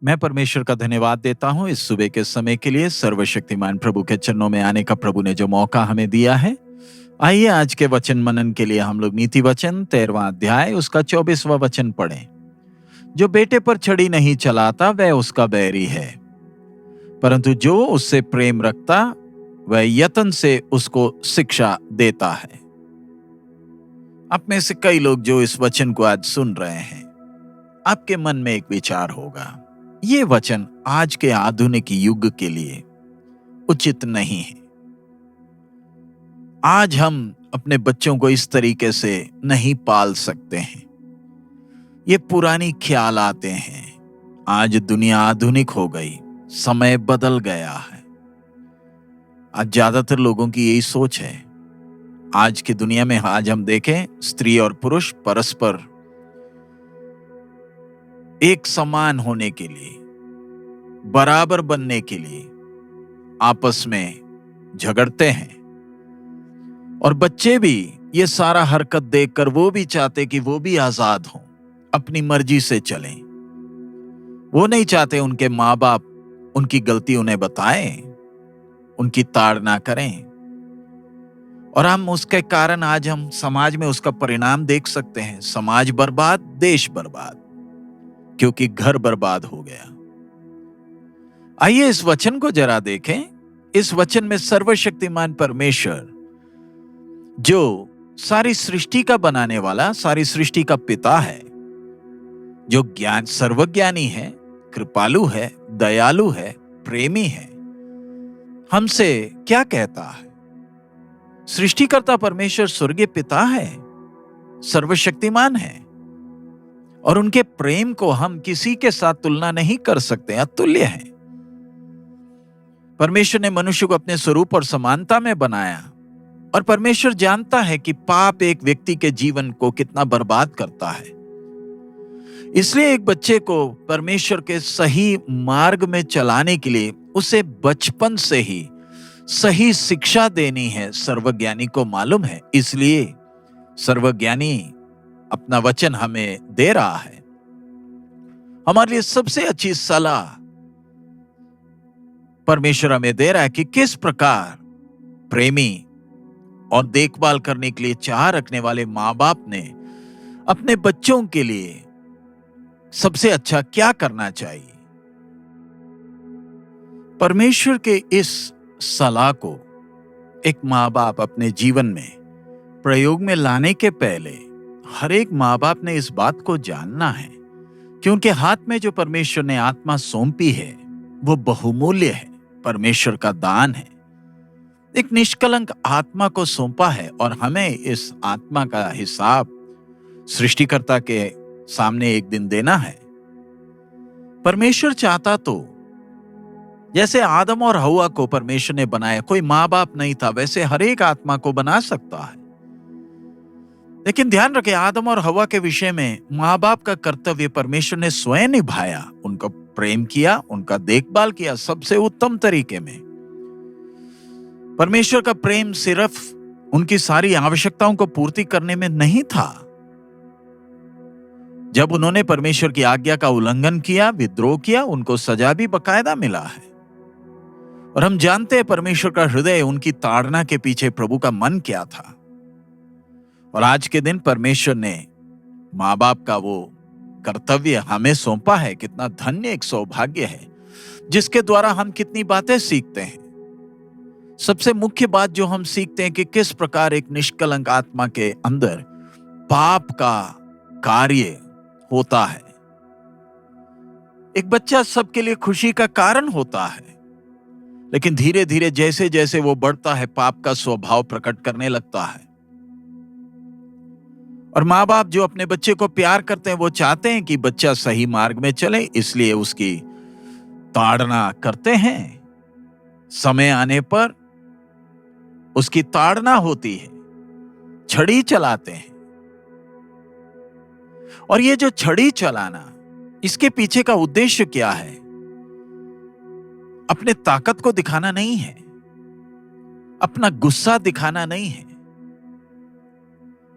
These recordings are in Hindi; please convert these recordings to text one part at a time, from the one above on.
मैं परमेश्वर का धन्यवाद देता हूँ इस सुबह के समय के लिए। सर्वशक्तिमान प्रभु के चरणों में आने का प्रभु ने जो मौका हमें दिया है। आइए आज के वचन मनन के लिए हम लोग नीति वचन 13वां अध्याय उसका 24वां वचन पढ़ें। जो बेटे पर छड़ी नहीं चलाता वह उसका बैरी है, परंतु जो उससे प्रेम रखता वह यत्न से उसको शिक्षा देता है। आप में से कई लोग जो इस वचन को आज सुन रहे हैं, आपके मन में एक विचार होगा, ये वचन आज के आधुनिक युग के लिए उचित नहीं है। आज हम अपने बच्चों को इस तरीके से नहीं पाल सकते हैं। ये पुरानी ख्याल आते हैं। आज दुनिया आधुनिक हो गई, समय बदल गया है। आज ज्यादातर लोगों की यही सोच है। आज की दुनिया में आज हम देखें, स्त्री और पुरुष परस्पर एक समान होने के लिए, बराबर बनने के लिए आपस में झगड़ते हैं। और बच्चे भी ये सारा हरकत देखकर वो भी चाहते कि वो भी आजाद हों, अपनी मर्जी से चलें। वो नहीं चाहते उनके माँ बाप उनकी गलती उन्हें बताएं, उनकी ताड़ना करें। और हम उसके कारण आज हम समाज में उसका परिणाम देख सकते हैं। समाज बर्बाद, देश बर्बाद, क्योंकि घर बर्बाद हो गया। आइए इस वचन को जरा देखें। इस वचन में सर्वशक्तिमान परमेश्वर, जो सारी सृष्टि का बनाने वाला, सारी सृष्टि का पिता है, जो ज्ञान सर्वज्ञानी है, कृपालु है, दयालु है, प्रेमी है, हमसे क्या कहता है। सृष्टिकर्ता परमेश्वर स्वर्गीय पिता है, सर्वशक्तिमान है, और उनके प्रेम को हम किसी के साथ तुलना नहीं कर सकते, अतुल्य है। परमेश्वर ने मनुष्य को अपने स्वरूप और समानता में बनाया, और परमेश्वर जानता है कि पाप एक व्यक्ति के जीवन को कितना बर्बाद करता है। इसलिए एक बच्चे को परमेश्वर के सही मार्ग में चलाने के लिए उसे बचपन से ही सही शिक्षा देनी है, सर्वज्ञानी को मालूम है। इसलिए सर्वज्ञानी अपना वचन हमें दे रहा है। हमारे लिए सबसे अच्छी सलाह परमेश्वर हमें दे रहा है कि किस प्रकार प्रेमी और देखभाल करने के लिए चाह रखने वाले माँ बाप ने अपने बच्चों के लिए सबसे अच्छा क्या करना चाहिए। परमेश्वर के इस सलाह को एक माँ बाप अपने जीवन में प्रयोग में लाने के पहले हर एक माँ बाप ने इस बात को जानना है कि उनके हाथ में जो परमेश्वर ने आत्मा सौंपी है वो बहुमूल्य है, परमेश्वर का दान है। एक निष्कलंक आत्मा को सौंपा है, और हमें इस आत्मा का हिसाब सृष्टिकर्ता के सामने एक दिन देना है। परमेश्वर चाहता तो जैसे आदम और हव्वा को परमेश्वर ने बनाया, कोई माँ बाप नहीं था, वैसे हर एक आत्मा को बना सकता है। लेकिन ध्यान रखें, आदम और हव्वा के विषय में माँ बाप का कर्तव्य परमेश्वर ने स्वयं निभाया। उनको प्रेम किया, उनका देखभाल किया सबसे उत्तम तरीके में। परमेश्वर का प्रेम सिर्फ उनकी सारी आवश्यकताओं को पूर्ति करने में नहीं था। जब उन्होंने परमेश्वर की आज्ञा का उल्लंघन किया, विद्रोह किया, उनको सजा भी बकायदा मिला है। और हम जानते हैं परमेश्वर का हृदय, उनकी ताड़ना के पीछे प्रभु का मन क्या था। और आज के दिन परमेश्वर ने माँ बाप का वो कर्तव्य हमें सौंपा है। कितना धन्य एक सौभाग्य है, जिसके द्वारा हम कितनी बातें सीखते हैं। सबसे मुख्य बात जो हम सीखते हैं कि किस प्रकार एक निष्कलंक आत्मा के अंदर पाप का कार्य होता है। एक बच्चा सबके लिए खुशी का कारण होता है, लेकिन धीरे धीरे जैसे जैसे वो बढ़ता है, पाप का स्वभाव प्रकट करने लगता है। और माँ बाप जो अपने बच्चे को प्यार करते हैं, वो चाहते हैं कि बच्चा सही मार्ग में चले, इसलिए उसकी ताड़ना करते हैं। समय आने पर उसकी ताड़ना होती है, छड़ी चलाते हैं। और ये जो छड़ी चलाना, इसके पीछे का उद्देश्य क्या है? अपने ताकत को दिखाना नहीं है, अपना गुस्सा दिखाना नहीं है,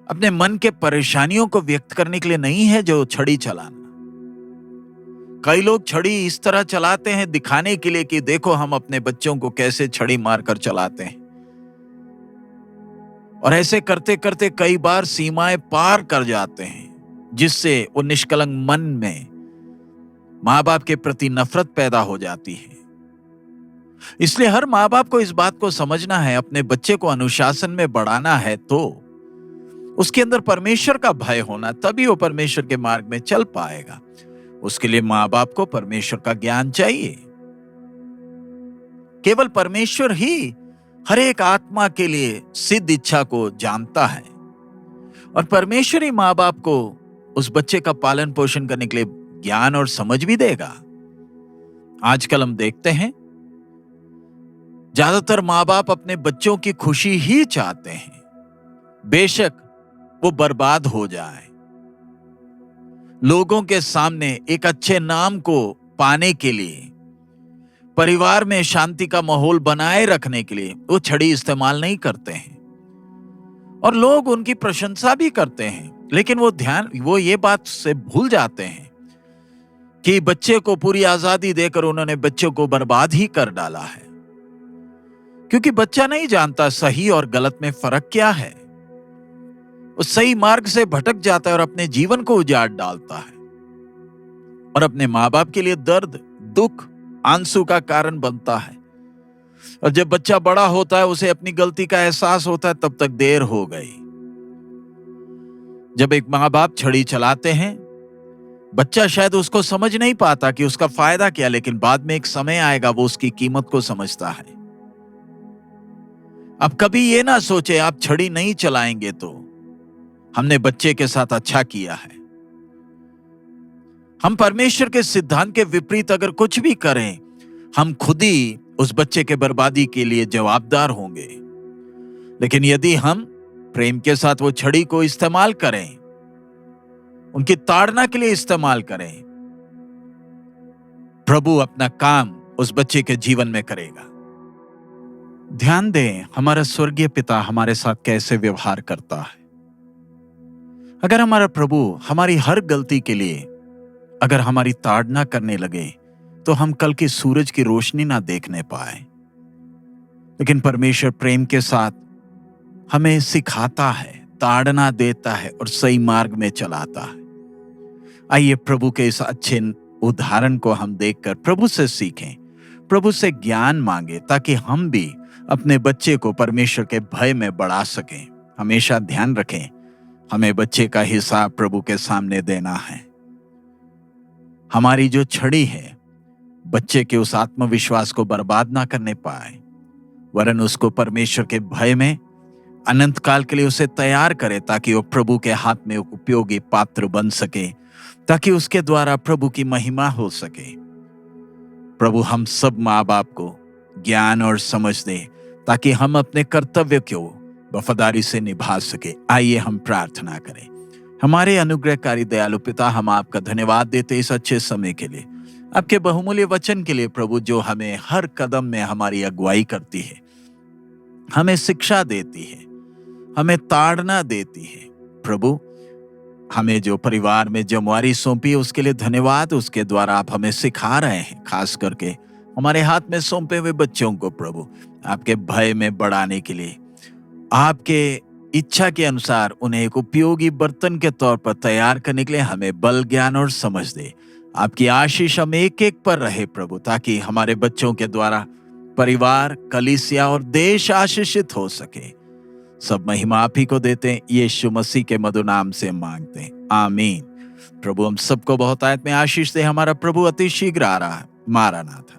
अपने मन के परेशानियों को व्यक्त करने के लिए नहीं है जो छड़ी चलाना। कई लोग छड़ी इस तरह चलाते हैं दिखाने के लिए कि देखो हम अपने बच्चों को कैसे छड़ी मारकर चलाते हैं, और ऐसे करते करते कई बार सीमाएं पार कर जाते हैं, जिससे वो निष्कलंक मन में माँ बाप के प्रति नफरत पैदा हो जाती है। इसलिए हर माँ बाप को इस बात को समझना है, अपने बच्चे को अनुशासन में बढ़ाना है तो उसके अंदर परमेश्वर का भय होना, तभी वो परमेश्वर के मार्ग में चल पाएगा। उसके लिए माँ बाप को परमेश्वर का ज्ञान चाहिए। केवल परमेश्वर ही हर एक आत्मा के लिए सिद्ध इच्छा को जानता है, और परमेश्वर ही माँ बाप को उस बच्चे का पालन पोषण करने के लिए ज्ञान और समझ भी देगा। आजकल हम देखते हैं ज्यादातर माँ बाप अपने बच्चों की खुशी ही चाहते हैं, बेशक वो बर्बाद हो जाए। लोगों के सामने एक अच्छे नाम को पाने के लिए, परिवार में शांति का माहौल बनाए रखने के लिए वो छड़ी इस्तेमाल नहीं करते हैं, और लोग उनकी प्रशंसा भी करते हैं, लेकिन वो ये बात से भूल जाते हैं कि बच्चे को पूरी आजादी देकर उन्होंने बच्चों को बर्बाद ही कर डाला है, क्योंकि बच्चा नहीं जानता सही और गलत में फर्क क्या है। वो सही मार्ग से भटक जाता है और अपने जीवन को उजाड़ डालता है, और अपने माँ बाप के लिए दर्द, दुख, आंसू का कारण बनता है। और जब बच्चा बड़ा होता है, उसे अपनी गलती का एहसास होता है, तब तक देर हो गई। जब एक माँ बाप छड़ी चलाते हैं, बच्चा शायद उसको समझ नहीं पाता कि उसका फायदा क्या, लेकिन बाद में एक समय आएगा वो उसकी कीमत को समझता है। अब कभी ये ना सोचे आप छड़ी नहीं चलाएंगे तो हमने बच्चे के साथ अच्छा किया है। हम परमेश्वर के सिद्धांत के विपरीत अगर कुछ भी करें, हम खुद ही उस बच्चे के बर्बादी के लिए जवाबदार होंगे। लेकिन यदि हम प्रेम के साथ वो छड़ी को इस्तेमाल करें, उनकी ताड़ना के लिए इस्तेमाल करें, प्रभु अपना काम उस बच्चे के जीवन में करेगा। ध्यान दें हमारा स्वर्गीय पिता हमारे साथ कैसे व्यवहार करता है। अगर हमारा प्रभु हमारी हर गलती के लिए अगर हमारी ताड़ना करने लगे, तो हम कल की सूरज की रोशनी ना देखने पाए। लेकिन परमेश्वर प्रेम के साथ हमें सिखाता है, ताड़ना देता है और सही मार्ग में चलाता है। आइए प्रभु के इस अच्छे उदाहरण को हम देखकर प्रभु से सीखें, प्रभु से ज्ञान मांगे, ताकि हम भी अपने बच्चे को परमेश्वर के भय में बढ़ा सकें। हमेशा ध्यान रखें, हमें बच्चे का हिसाब प्रभु के सामने देना है। हमारी जो छड़ी है बच्चे के उस आत्मविश्वास को बर्बाद ना करने पाए, वरन उसको परमेश्वर के भय में अनंत काल के लिए उसे तैयार करे, ताकि वो प्रभु के हाथ में उपयोगी पात्र बन सके, ताकि उसके द्वारा प्रभु की महिमा हो सके। प्रभु हम सब माँ बाप को ज्ञान और समझ दे, ताकि हम अपने कर्तव्य को वफादारी से निभा सके। आइए हम प्रार्थना करें। हमारे अनुग्रहकारी दयालु पिता, हम आपका धन्यवाद देते इस अच्छे समय के लिए, आपके बहुमूल्य वचन के लिए प्रभु, जो हमें हर कदम में हमारी अगुवाई करती है, हमें शिक्षा देती है, हमें ताड़ना देती है। प्रभु हमें जो परिवार में जिम्मेवारी सौंपी उसके लिए धन्यवाद। उसके द्वारा आप हमें सिखा रहे हैं, खास करके हमारे हाथ में सौंपे हुए बच्चों को प्रभु आपके भय में बढ़ाने के लिए, आपके इच्छा के अनुसार उन्हें एक उपयोगी बर्तन के तौर पर तैयार करने के लिए हमें बल, ज्ञान और समझ दे। आपकी आशीष हम एक एक पर रहे प्रभु, ताकि हमारे बच्चों के द्वारा परिवार, कलीसिया और देश आशीषित हो सके। सब महिमा आप ही को देते हैं, यीशु मसीह के मधुर नाम से मांगते हैं, आमीन। प्रभु हम सबको बहुत आयत में आशीष दे। हमारा प्रभु अति शीघ्र आ रहा है। मारानाथा।